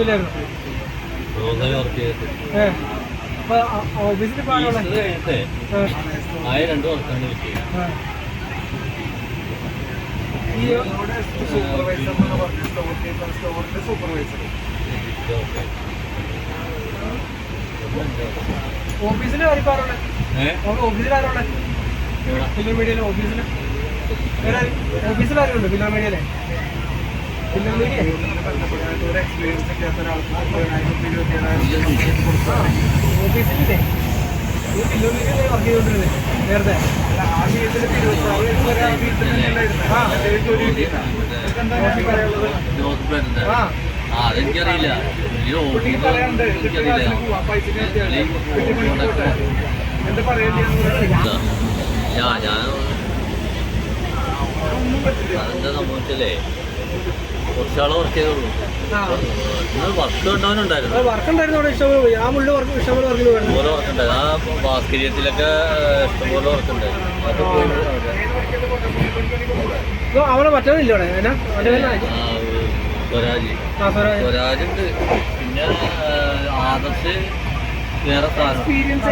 ഇല്ലായിരുന്നു. ഓഫീസിൽ ഓഫീസിൽ ആർക്കാറുള്ളത്? ഓഫീസിലാരുള്ള ഫിലിം മീഡിയയിലെ ഓഫീസിൽ ഓഫീസിലാരുണ്ട്? ഫിലിം മീഡിയയിലെ ഫിലിം മീഡിയ ഓഫീസിലില്ലേ? ഫിലിം മീഡിയയിൽ വർക്ക് ചെയ്തോണ്ടിരുന്നത് നേരത്തെ. അതെനിക്കറിയില്ല. അതെന്താ സംഭവിച്ചല്ലേ, കുറച്ചാളെ വർക്ക് ചെയ്തോളൂ. വർക്ക് ഉണ്ടാവാനുണ്ടായിരുന്നു. ഇഷ്ടംപോലെ വർക്ക് ഉണ്ടായിരുന്നു. ആ ഭാസ്കര്യത്തിലൊക്കെ ഇഷ്ടംപോലെ വർക്ക് ഉണ്ടായിരുന്നു. അവിടെ മറ്റേതില്ല സ്വരാജുണ്ട്. പിന്നെ ആദർശ് വേറെ എക്സ്പീരിയൻസ്